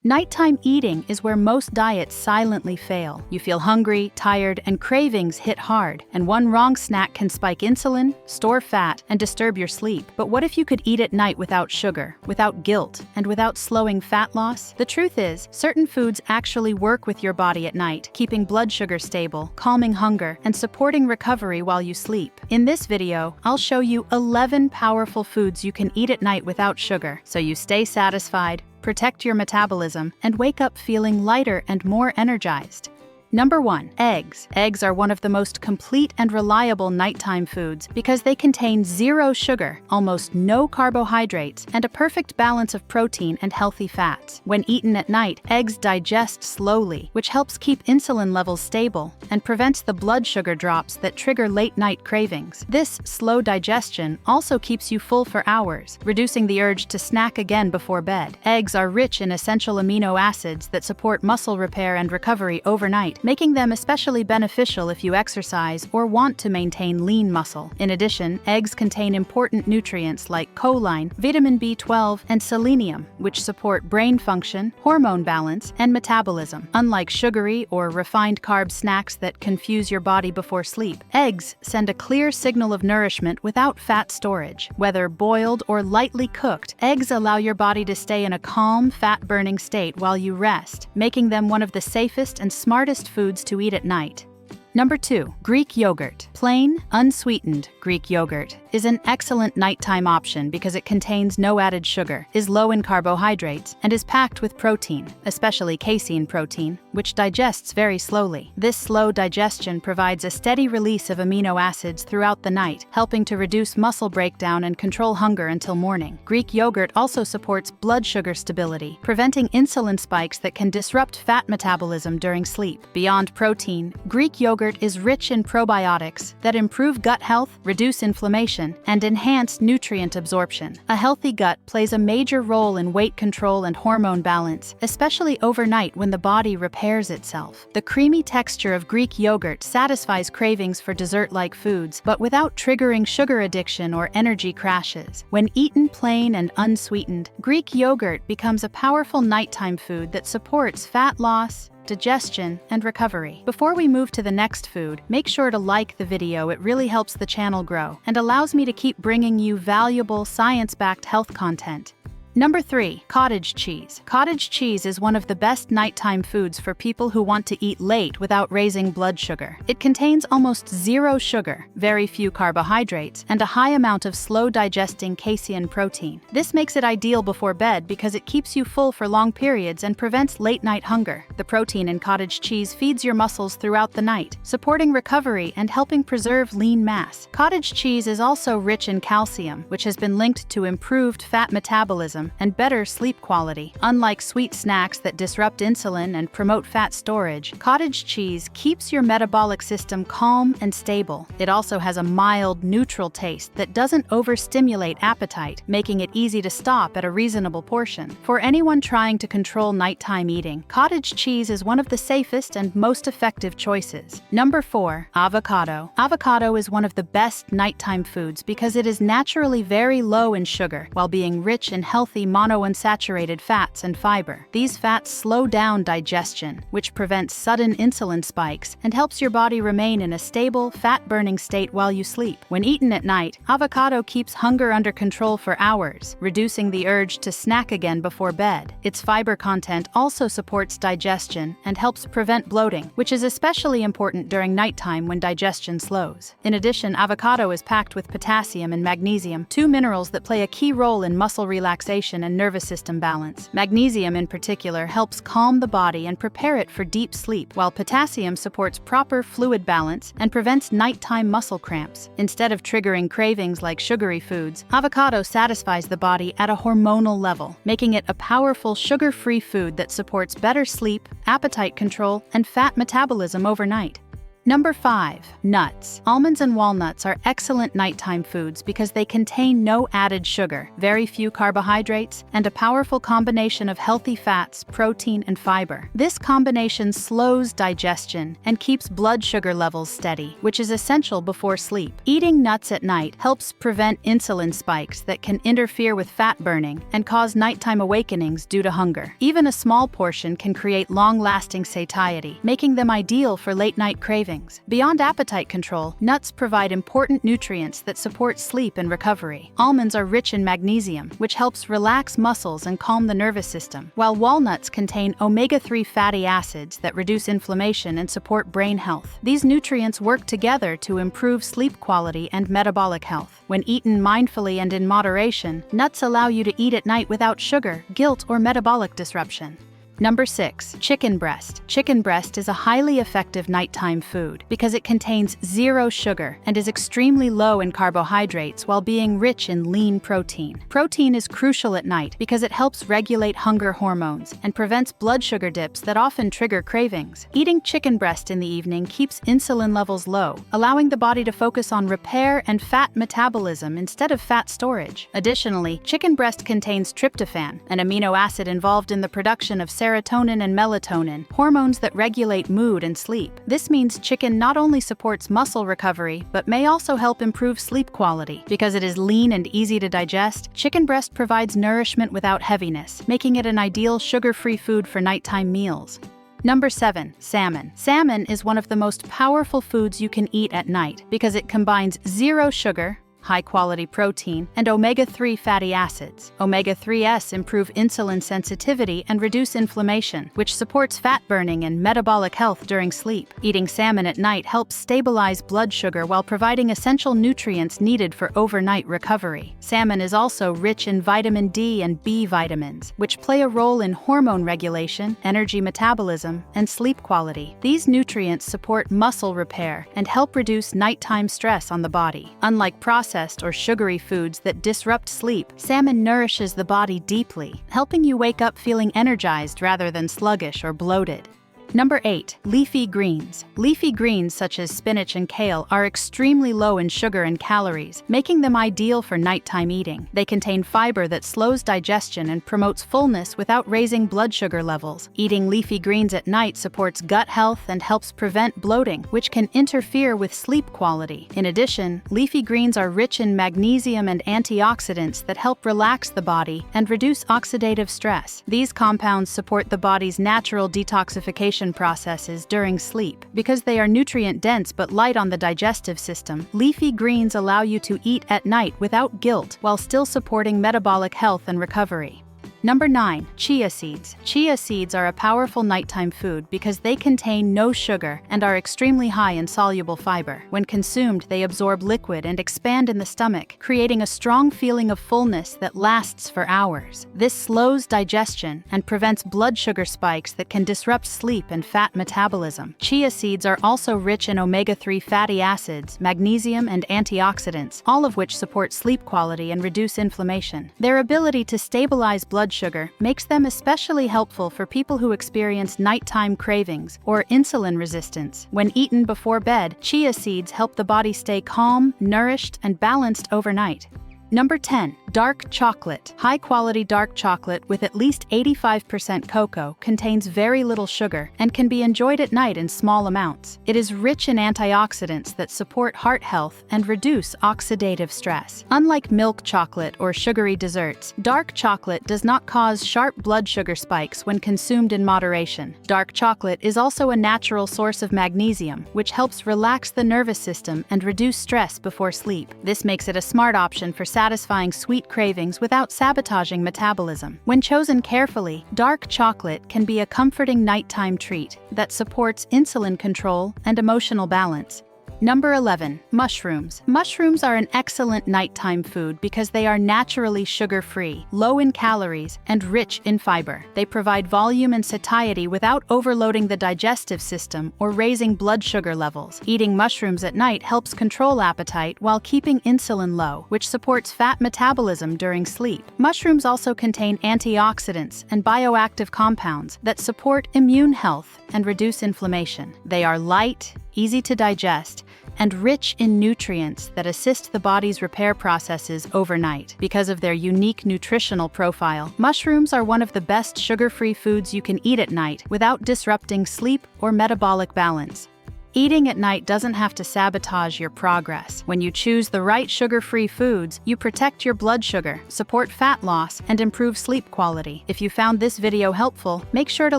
Nighttime eating is where most diets silently fail. You feel hungry, tired, and cravings hit hard, and one wrong snack can spike insulin, store fat, and disturb your sleep. But what if you could eat at night without sugar, without guilt, and without slowing fat loss? The truth is, certain foods actually work with your body at night, keeping blood sugar stable, calming hunger, and supporting recovery while you sleep. In this video, I'll show you 11 powerful foods you can eat at night without sugar, so you stay satisfied, protect your metabolism, and wake up feeling lighter and more energized. Number 1. Eggs. Eggs are one of the most complete and reliable nighttime foods because they contain zero sugar, almost no carbohydrates, and a perfect balance of protein and healthy fats. When eaten at night, eggs digest slowly, which helps keep insulin levels stable and prevents the blood sugar drops that trigger late-night cravings. This slow digestion also keeps you full for hours, reducing the urge to snack again before bed. Eggs are rich in essential amino acids that support muscle repair and recovery overnight, making them especially beneficial if you exercise or want to maintain lean muscle. In addition, eggs contain important nutrients like choline, vitamin B12, and selenium, which support brain function, hormone balance, and metabolism. Unlike sugary or refined carb snacks that confuse your body before sleep, eggs send a clear signal of nourishment without fat storage. Whether boiled or lightly cooked, eggs allow your body to stay in a calm, fat-burning state while you rest, making them one of the safest and smartest foods to eat at night. Number 2. Greek yogurt. Plain, unsweetened Greek yogurt is an excellent nighttime option because it contains no added sugar, is low in carbohydrates, and is packed with protein, especially casein protein, which digests very slowly. This slow digestion provides a steady release of amino acids throughout the night, helping to reduce muscle breakdown and control hunger until morning. Greek yogurt also supports blood sugar stability, preventing insulin spikes that can disrupt fat metabolism during sleep. Beyond protein, Greek yogurt is rich in probiotics that improve gut health, reduce inflammation, and enhance nutrient absorption. A healthy gut plays a major role in weight control and hormone balance, especially overnight when the body repairs itself. The creamy texture of Greek yogurt satisfies cravings for dessert-like foods, but without triggering sugar addiction or energy crashes. When eaten plain and unsweetened, Greek yogurt becomes a powerful nighttime food that supports fat loss, digestion, and recovery. Before we move to the next food, make sure to like the video. It really helps the channel grow and allows me to keep bringing you valuable, science-backed health content. Number 3. Cottage cheese. Cottage cheese is one of the best nighttime foods for people who want to eat late without raising blood sugar. It contains almost zero sugar, very few carbohydrates, and a high amount of slow-digesting casein protein. This makes it ideal before bed because it keeps you full for long periods and prevents late-night hunger. The protein in cottage cheese feeds your muscles throughout the night, supporting recovery and helping preserve lean mass. Cottage cheese is also rich in calcium, which has been linked to improved fat metabolism and better sleep quality. Unlike sweet snacks that disrupt insulin and promote fat storage, cottage cheese keeps your metabolic system calm and stable. It also has a mild, neutral taste that doesn't overstimulate appetite, making it easy to stop at a reasonable portion. For anyone trying to control nighttime eating, cottage cheese is one of the safest and most effective choices. Number 4. Avocado. Avocado is one of the best nighttime foods because it is naturally very low in sugar while being rich in healthy monounsaturated fats and fiber. These fats slow down digestion, which prevents sudden insulin spikes and helps your body remain in a stable, fat-burning state while you sleep. When eaten at night, avocado keeps hunger under control for hours, reducing the urge to snack again before bed. Its fiber content also supports digestion and helps prevent bloating, which is especially important during nighttime when digestion slows. In addition, avocado is packed with potassium and magnesium, two minerals that play a key role in muscle relaxation and nervous system balance. Magnesium in particular helps calm the body and prepare it for deep sleep, while potassium supports proper fluid balance and prevents nighttime muscle cramps. Instead of triggering cravings like sugary foods, avocado satisfies the body at a hormonal level, making it a powerful sugar-free food that supports better sleep, appetite control, and fat metabolism overnight. Number 5. Nuts. Almonds and walnuts are excellent nighttime foods because they contain no added sugar, very few carbohydrates, and a powerful combination of healthy fats, protein, and fiber. This combination slows digestion and keeps blood sugar levels steady, which is essential before sleep. Eating nuts at night helps prevent insulin spikes that can interfere with fat burning and cause nighttime awakenings due to hunger. Even a small portion can create long-lasting satiety, making them ideal for late-night cravings. Beyond appetite control, nuts provide important nutrients that support sleep and recovery. Almonds are rich in magnesium, which helps relax muscles and calm the nervous system, while walnuts contain omega-3 fatty acids that reduce inflammation and support brain health. These nutrients work together to improve sleep quality and metabolic health. When eaten mindfully and in moderation, nuts allow you to eat at night without sugar, guilt, or metabolic disruption. Number 6. Chicken breast. Chicken breast is a highly effective nighttime food because it contains zero sugar and is extremely low in carbohydrates while being rich in lean protein. Protein is crucial at night because it helps regulate hunger hormones and prevents blood sugar dips that often trigger cravings. Eating chicken breast in the evening keeps insulin levels low, allowing the body to focus on repair and fat metabolism instead of fat storage. Additionally, chicken breast contains tryptophan, an amino acid involved in the production of serotonin and melatonin, hormones that regulate mood and sleep. This means chicken not only supports muscle recovery, but may also help improve sleep quality. Because it is lean and easy to digest, chicken breast provides nourishment without heaviness, making it an ideal sugar-free food for nighttime meals. Number 7. Salmon. Salmon is one of the most powerful foods you can eat at night because it combines zero sugar, high-quality protein, and omega-3 fatty acids. Omega-3s improve insulin sensitivity and reduce inflammation, which supports fat burning and metabolic health during sleep. Eating salmon at night helps stabilize blood sugar while providing essential nutrients needed for overnight recovery. Salmon is also rich in vitamin D and B vitamins, which play a role in hormone regulation, energy metabolism, and sleep quality. These nutrients support muscle repair and help reduce nighttime stress on the body. Unlike processed or sugary foods that disrupt sleep, salmon nourishes the body deeply, helping you wake up feeling energized rather than sluggish or bloated. Number 8. Leafy greens. Leafy greens such as spinach and kale are extremely low in sugar and calories, making them ideal for nighttime eating. They contain fiber that slows digestion and promotes fullness without raising blood sugar levels. Eating leafy greens at night supports gut health and helps prevent bloating, which can interfere with sleep quality. In addition, leafy greens are rich in magnesium and antioxidants that help relax the body and reduce oxidative stress. These compounds support the body's natural detoxification processes during sleep. Because they are nutrient-dense but light on the digestive system, leafy greens allow you to eat at night without guilt while still supporting metabolic health and recovery. Number 9. Chia seeds. Chia seeds are a powerful nighttime food because they contain no sugar and are extremely high in soluble fiber. When consumed, they absorb liquid and expand in the stomach, creating a strong feeling of fullness that lasts for hours. This slows digestion and prevents blood sugar spikes that can disrupt sleep and fat metabolism. Chia seeds are also rich in omega-3 fatty acids, magnesium, and antioxidants, all of which support sleep quality and reduce inflammation. Their ability to stabilize blood sugar makes them especially helpful for people who experience nighttime cravings or insulin resistance. When eaten before bed, chia seeds help the body stay calm, nourished, and balanced overnight. Number 10. Dark chocolate. High-quality dark chocolate with at least 85% cocoa contains very little sugar and can be enjoyed at night in small amounts. It is rich in antioxidants that support heart health and reduce oxidative stress. Unlike milk chocolate or sugary desserts, dark chocolate does not cause sharp blood sugar spikes when consumed in moderation. Dark chocolate is also a natural source of magnesium, which helps relax the nervous system and reduce stress before sleep. This makes it a smart option for satisfying sweet cravings without sabotaging metabolism. When chosen carefully, dark chocolate can be a comforting nighttime treat that supports insulin control and emotional balance. Number 11. Mushrooms. Mushrooms are an excellent nighttime food because they are naturally sugar-free, low in calories, and rich in fiber. They provide volume and satiety without overloading the digestive system or raising blood sugar levels. Eating mushrooms at night helps control appetite while keeping insulin low, which supports fat metabolism during sleep. Mushrooms also contain antioxidants and bioactive compounds that support immune health and reduce inflammation. They are light, easy to digest, and rich in nutrients that assist the body's repair processes overnight. Because of their unique nutritional profile, mushrooms are one of the best sugar-free foods you can eat at night without disrupting sleep or metabolic balance. Eating at night doesn't have to sabotage your progress. When you choose the right sugar-free foods, you protect your blood sugar, support fat loss, and improve sleep quality. If you found this video helpful, make sure to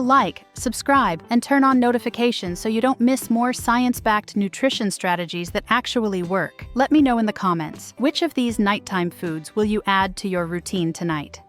like, subscribe, and turn on notifications so you don't miss more science-backed nutrition strategies that actually work. Let me know in the comments, which of these nighttime foods will you add to your routine tonight?